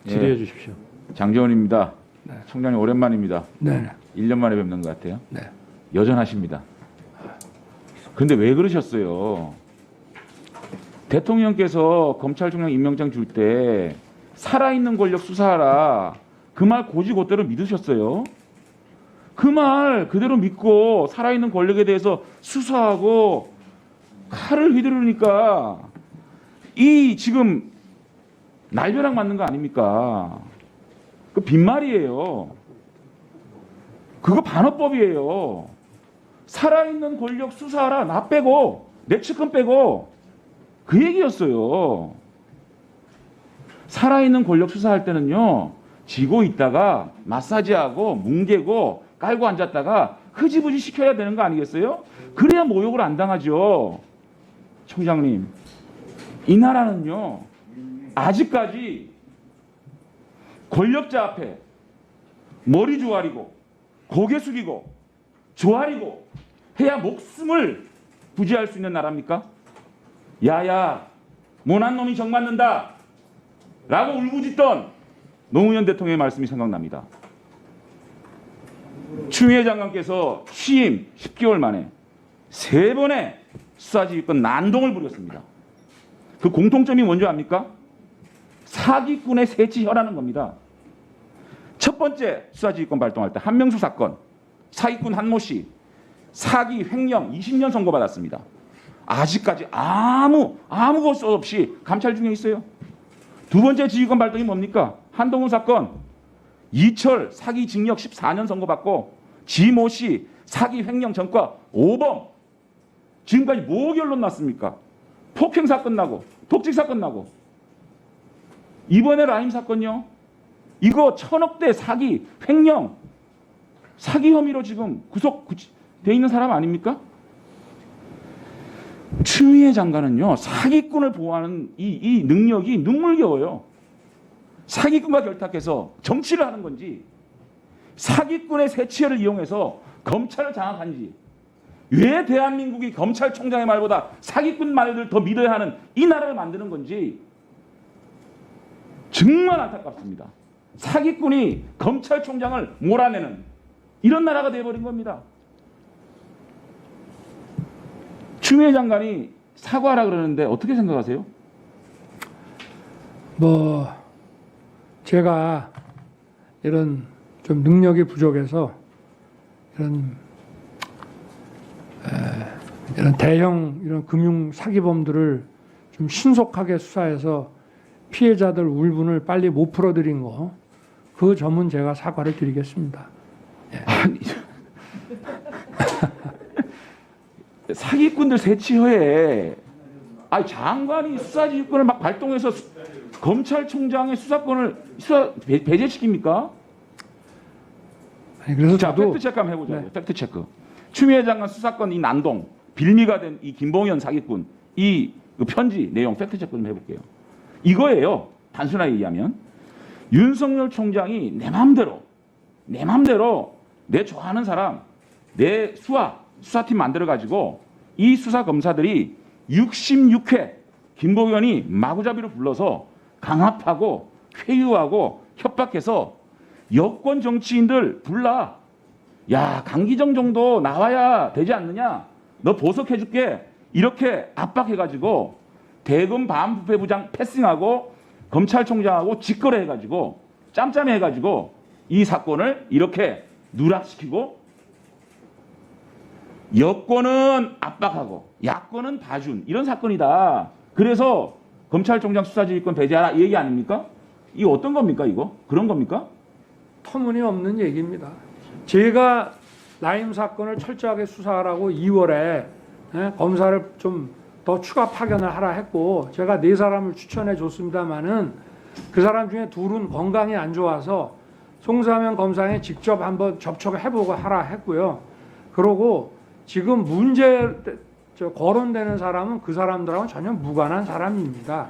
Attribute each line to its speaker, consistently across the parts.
Speaker 1: 질의해 주십시오.
Speaker 2: 장재원입니다.
Speaker 1: 네.
Speaker 2: 총장님 오랜만입니다.
Speaker 1: 네.
Speaker 2: 1년 만에 뵙는 것 같아요.
Speaker 1: 네.
Speaker 2: 여전하십니다. 근데 왜 그러셨어요? 대통령께서 검찰총장 임명장 줄 때 살아있는 권력 수사하라. 그 말 고지고대로 믿으셨어요? 그 말 그대로 믿고 살아있는 권력에 대해서 수사하고 칼을 휘두르니까 이 지금 날벼락 맞는 거 아닙니까? 그 빈말이에요. 그거 반어법이에요. 살아있는 권력 수사하라. 나 빼고 내 측근 빼고 그 얘기였어요. 살아있는 권력 수사할 때는요. 지고 있다가 마사지하고 뭉개고 깔고 앉았다가 흐지부지 시켜야 되는 거 아니겠어요? 그래야 모욕을 안 당하죠. 총장님. 이 나라는요. 아직까지 권력자 앞에 머리 조아리고 고개 숙이고 조아리고 해야 목숨을 부지할 수 있는 나라입니까? 야야 못난 놈이 정 맞는다 라고 울부짖던 노무현 대통령의 말씀이 생각납니다. 추미애 장관께서 취임 10개월 만에 3번의 수사지휘권 난동을 부렸습니다. 그 공통점이 뭔지 압니까? 사기꾼의 새치혀라는 겁니다. 첫 번째 수사지휘권 발동할 때 한명수 사건, 사기꾼 한모 씨 사기 횡령 20년 선고받았습니다. 아직까지 아무 것도 없이 감찰 중에 있어요. 두 번째 지휘권 발동이 뭡니까? 한동훈 사건 이철 사기 징역 14년 선고받고 지모 씨 사기 횡령 전과 5범 지금까지 뭐 결론 났습니까? 폭행 사건 나고 독직 사건 나고 이번에 라임 사건요. 이거 1000억대 사기 횡령 사기 혐의로 지금 구속돼 있는 사람 아닙니까? 추미애 장관은요. 사기꾼을 보호하는 이 능력이 눈물겨워요. 사기꾼과 결탁해서 정치를 하는 건지 사기꾼의 새치혈을 이용해서 검찰을 장악한지 왜 대한민국이 검찰총장의 말보다 사기꾼 말을 더 믿어야 하는 이 나라를 만드는 건지 정말 안타깝습니다. 사기꾼이 검찰총장을 몰아내는 이런 나라가 되어버린 겁니다. 추미애 장관이 사과하라 그러는데 어떻게 생각하세요?
Speaker 1: 제가 이런 좀 능력이 부족해서 이런 대형 이런 금융 사기범들을 좀 신속하게 수사해서 피해자들 울분을 빨리 못 풀어드린 거, 그 점은 제가 사과를 드리겠습니다.
Speaker 2: 아니, 사기꾼들 새치허에 장관이 수사지휘권을 막 발동해서 검찰총장의 수사권을 배제시킵니까?
Speaker 1: 아니, 그래서
Speaker 2: 자,
Speaker 1: 저도
Speaker 2: 팩트체크 한번 해보자고요.
Speaker 1: 네.
Speaker 2: 팩트체크. 추미애 장관 수사권 이 난동, 빌미가 된 이 김봉현 사기꾼, 그 편지 내용 팩트체크 좀 해볼게요. 이거예요. 단순하게 얘기하면. 윤석열 총장이 내 맘대로 내 좋아하는 사람, 내 수사팀 만들어가지고 이 수사 검사들이 66회 김봉현이 마구잡이로 불러서 강압하고 회유하고 협박해서 여권 정치인들 불러. 야, 강기정 정도 나와야 되지 않느냐? 너 보석해줄게. 이렇게 압박해가지고 대검 반부패부장 패싱하고 검찰총장하고 직거래해가지고 짬짬이 해가지고 이 사건을 이렇게 누락시키고 여권은 압박하고 야권은 봐준 이런 사건이다. 그래서 검찰총장 수사지휘권 배제하라 이 얘기 아닙니까? 이거 어떤 겁니까? 이거? 그런 겁니까?
Speaker 1: 터무니없는 얘기입니다. 제가 라임 사건을 철저하게 수사하라고 2월에 검사를 좀 더 추가 파견을 하라 했고, 제가 4사람을 추천해 줬습니다마는 그 사람 중에 2은 건강이 안 좋아서 송사면 검사에 직접 한번 접촉해보고 하라 했고요. 그러고 지금 거론되는 사람은 그 사람들하고는 전혀 무관한 사람입니다.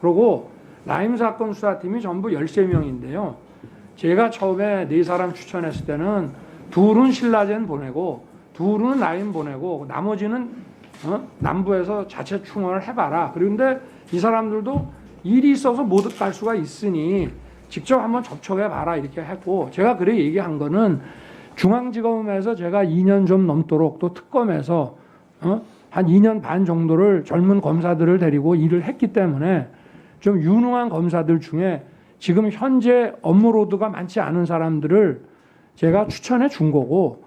Speaker 1: 그리고 라임 사건 수사팀이 전부 13명인데요. 제가 처음에 4사람 추천했을 때는 2은 신라젠 보내고 2은 라임 보내고 나머지는 남부에서 자체 충원을 해봐라. 그런데 이 사람들도 일이 있어서 못 갈 수가 있으니 직접 한번 접촉해 봐라 이렇게 했고, 제가 그래 얘기한 거는 중앙지검에서 제가 2년 좀 넘도록 또 특검에서 한 2년 반 정도를 젊은 검사들을 데리고 일을 했기 때문에 좀 유능한 검사들 중에 지금 현재 업무로드가 많지 않은 사람들을 제가 추천해 준 거고,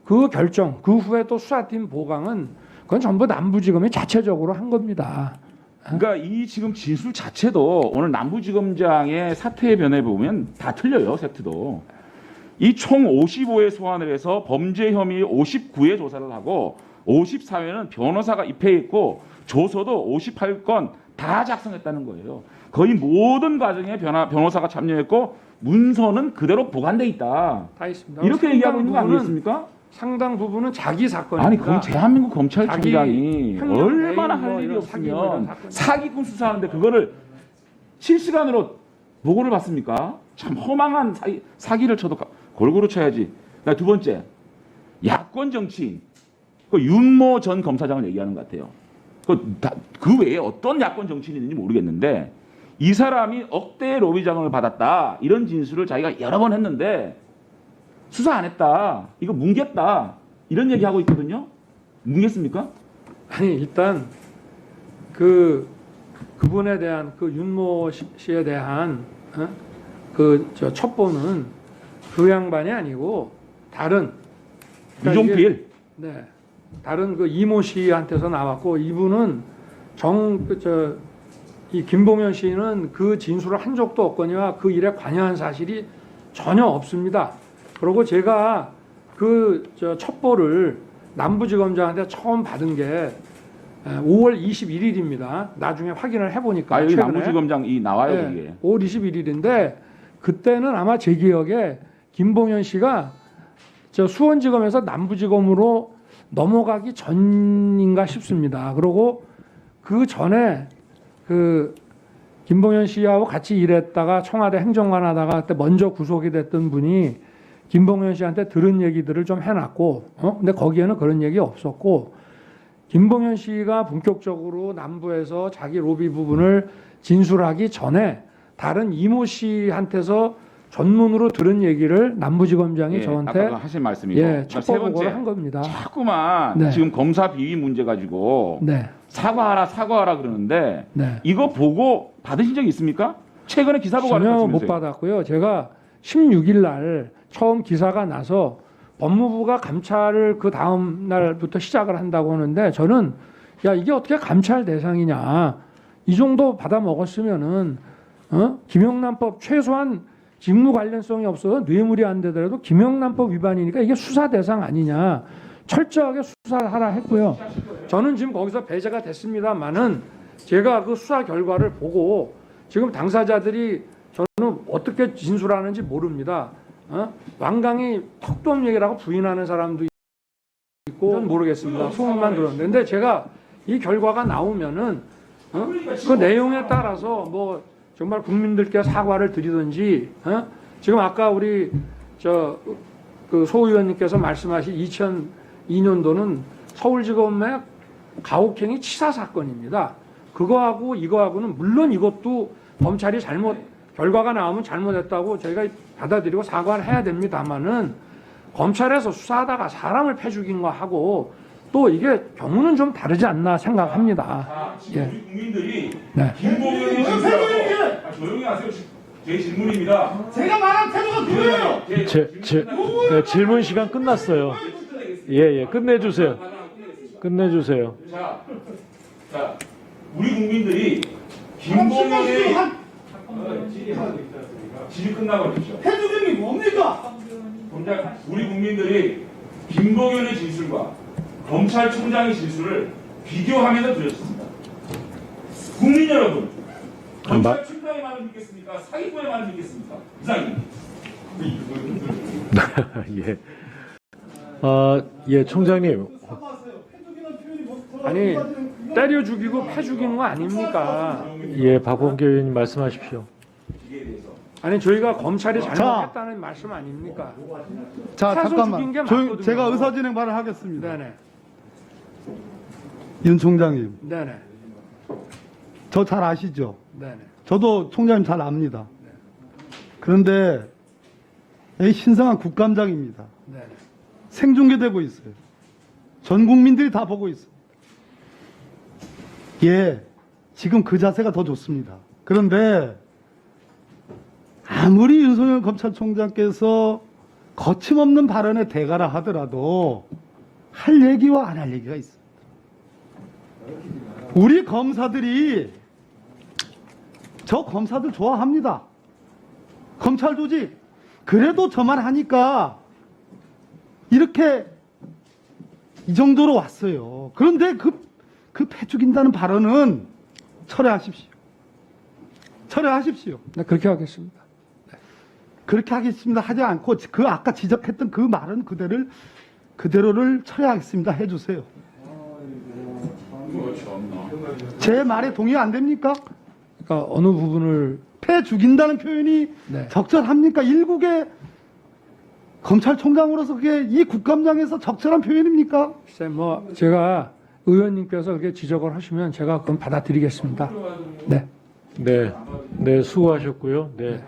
Speaker 1: 그 결정, 그 후에 또 수사팀 보강은 그건 전부 남부지검이 자체적으로 한 겁니다.
Speaker 2: 그러니까 이 지금 진술 자체도 오늘 남부지검장의 사퇴의 변에 보면 다 틀려요. 팩트도. 이 총 55회 소환을 해서 범죄 혐의 59회 조사를 하고 54회는 변호사가 입회했고 조서도 58건 다 작성했다는 거예요. 거의 모든 과정에 변호사가 참여했고 문서는 그대로 보관돼 있다.
Speaker 1: 다 있습니다.
Speaker 2: 이렇게 얘기하고 있는 거 아니겠습니까?
Speaker 1: 상당 부분은 자기 사건입니다.
Speaker 2: 아니 그럼 대한민국 검찰총장이
Speaker 1: 자기
Speaker 2: 얼마나
Speaker 1: 횡령,
Speaker 2: 할 일이
Speaker 1: 이런
Speaker 2: 없으면
Speaker 1: 사기
Speaker 2: 사기꾼 수사하는데 그거를 실시간으로 보고를 받습니까? 참 허망한 사기를 쳐도 골고루 쳐야지. 두 번째, 야권 정치인. 그 윤모 전 검사장을 얘기하는 것 같아요. 그 외에 어떤 야권 정치인이 있는지 모르겠는데 이 사람이 억대의 로비 자금을 받았다. 이런 진술을 자기가 여러 번 했는데 수사 안 했다. 이거 뭉갰다. 이런 얘기하고 있거든요. 뭉갰습니까?
Speaker 1: 아니 일단 그분에 대한 그 윤모 씨에 대한 저 첩보는 그 양반이 아니고 다른
Speaker 2: 유종필.
Speaker 1: 네, 다른 그 이모 씨한테서 나왔고, 이분은 이 김봉현 씨는 그 진술을 한 적도 없거니와 그 일에 관여한 사실이 전혀 없습니다. 그리고 제가 저 첩보를 남부지검장한테 처음 받은 게 5월 21일입니다. 나중에 확인을 해보니까
Speaker 2: 여기
Speaker 1: 최근에
Speaker 2: 남부지검장이 나와요.
Speaker 1: 네,
Speaker 2: 이게.
Speaker 1: 5월 21일인데 그때는 아마 제 기억에 김봉현 씨가 저 수원지검에서 남부지검으로 넘어가기 전인가 싶습니다. 그리고 그 전에 그 김봉현 씨하고 같이 일했다가 청와대 행정관 하다가 그때 먼저 구속이 됐던 분이 김봉현 씨한테 들은 얘기들을 좀 해놨고, 근데 거기에는 그런 얘기 없었고, 김봉현 씨가 본격적으로 남부에서 자기 로비 부분을 진술하기 전에 다른 이모 씨한테서 전문으로 들은 얘기를 남부지검장이 저한테
Speaker 2: 아까 하신 말씀이고
Speaker 1: 첩보 보고를 한 겁니다.
Speaker 2: 자꾸만
Speaker 1: 네.
Speaker 2: 지금 검사 비위 문제 가지고
Speaker 1: 네.
Speaker 2: 사과하라 그러는데
Speaker 1: 네.
Speaker 2: 이거 보고 받으신 적 있습니까? 최근에 기사 보고
Speaker 1: 전혀
Speaker 2: 하는
Speaker 1: 못 받았고요. 제가 16일 날 처음 기사가 나서 법무부가 감찰을 그 다음 날부터 시작을 한다고 하는데, 저는 야 이게 어떻게 감찰 대상이냐, 이 정도 받아 먹었으면은 김영란법 최소한 직무 관련성이 없어서 뇌물이 안 되더라도 김영란법 위반이니까 이게 수사 대상 아니냐, 철저하게 수사를 하라 했고요. 저는 지금 거기서 배제가 됐습니다만은 제가 그 수사 결과를 보고 지금 당사자들이 저는 어떻게 진술하는지 모릅니다. 완강히 턱도 없는 얘기라고 부인하는 사람도 있고, 전 모르겠습니다. 소문만 들었는데, 근데 제가 이 결과가 나오면은 그 내용에 따라서 뭐 정말 국민들께 사과를 드리든지, 지금 아까 우리 그 소 의원님께서 말씀하신 2002년도는 서울지검의 가혹행위 치사 사건입니다. 그거하고 이거하고는 물론 이것도 검찰이 결과가 나오면 잘못했다고 저희가 받아들이고 사과를 해야 됩니다만은, 검찰에서 수사하다가 사람을 패 죽인 거 하고 또 이게 경우는 좀 다르지 않나 생각합니다.
Speaker 2: 지금
Speaker 1: 예.
Speaker 2: 우리 국민들이
Speaker 1: 네.
Speaker 2: 김봉현이 진술하고 조용히 하세요. 제 질문입니다.
Speaker 3: 제가 말한 태도가 그거예요.
Speaker 4: 네, 질문 시간 끝났어요. 예, 끝내주세요. 끝내주세요.
Speaker 2: 자, 우리 국민들이 김봉현의 질의 끝나버렸죠.
Speaker 3: 해주는 게 뭡니까?
Speaker 2: 우리 국민들이 김봉현의 진술과 검찰총장의 진술을 비교하면서 들으셨습니다. 국민 여러분, 검찰총장의 말을 믿겠습니까? 사기꾼의 말을 믿겠습니까? 이상입니다.
Speaker 4: 예, 총장님.
Speaker 1: 아니 때려 죽이고 패 죽이는 거 아닙니까?
Speaker 4: 예, 박원계 의원님 말씀하십시오.
Speaker 1: 아니 저희가 검찰이 잘못했다는 말씀 아닙니까?
Speaker 3: 자,
Speaker 1: 사설
Speaker 3: 잠깐만.
Speaker 1: 죽인 게 맞거든요.
Speaker 3: 제가 의사진행 발을 하겠습니다.
Speaker 1: 네네.
Speaker 3: 윤 총장님,
Speaker 1: 네네.
Speaker 3: 저 잘 아시죠?
Speaker 1: 네네.
Speaker 3: 저도 총장님 잘 압니다. 그런데 이 신성한 국감장입니다.
Speaker 1: 네.
Speaker 3: 생중계되고 있어요. 전 국민들이 다 보고 있어요. 예, 지금 그 자세가 더 좋습니다. 그런데 아무리 윤석열 검찰총장께서 거침없는 발언에 대가라 하더라도 할 얘기와 안 할 얘기가 있습니다. 우리 검사들이 저 검사들 좋아합니다. 검찰 조직. 그래도 저만 하니까 이렇게 이 정도로 왔어요. 그런데 그 패 죽인다는 발언은 철회하십시오. 철회하십시오.
Speaker 1: 네, 그렇게 하겠습니다.
Speaker 3: 그렇게 하겠습니다 하지 않고 그 아까 지적했던 그 말은 그대로를 철회하겠습니다 해주세요. 제 말에 동의 안 됩니까?
Speaker 1: 그러니까 어느 부분을
Speaker 3: 패 죽인다는 표현이
Speaker 1: 네.
Speaker 3: 적절합니까? 일국의 검찰총장으로서 그게 이 국감장에서 적절한 표현입니까?
Speaker 1: 글쎄 뭐 제가 의원님께서 그렇게 지적을 하시면 제가 그건 받아들이겠습니다. 네.
Speaker 4: 네, 네, 수고하셨고요. 네.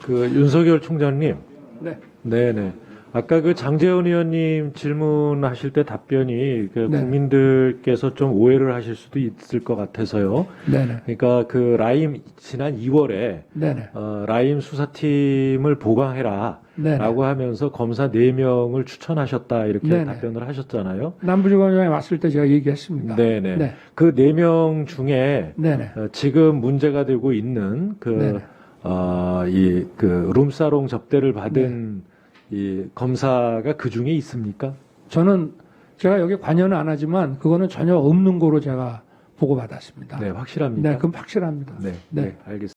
Speaker 4: 그 윤석열 총장님.
Speaker 1: 네.
Speaker 4: 네, 네. 아까 그 장재원 의원님 질문하실 때 답변이 그
Speaker 1: 네.
Speaker 4: 국민들께서 좀 오해를 하실 수도 있을 것 같아서요.
Speaker 1: 네네.
Speaker 4: 그러니까 그 라임 지난 2월에
Speaker 1: 네네.
Speaker 4: 라임 수사팀을 보강해라.
Speaker 1: 네네.
Speaker 4: 라고 하면서 검사 4명을 추천하셨다 이렇게
Speaker 1: 네네.
Speaker 4: 답변을 하셨잖아요.
Speaker 1: 남부지검장에 왔을 때 제가 얘기했습니다.
Speaker 4: 네네.
Speaker 1: 네.
Speaker 4: 그 4명 중에
Speaker 1: 네네.
Speaker 4: 지금 문제가 되고 있는
Speaker 1: 네네.
Speaker 4: 그 룸사롱 접대를 받은 이 검사가 그 중에 있습니까?
Speaker 1: 저는 제가 여기 관여는 안 하지만 그거는 전혀 없는 거로 제가 보고받았습니다.
Speaker 4: 네, 확실합니까?
Speaker 1: 네, 그건 확실합니다.
Speaker 4: 네,
Speaker 1: 네.
Speaker 4: 네, 알겠습니다.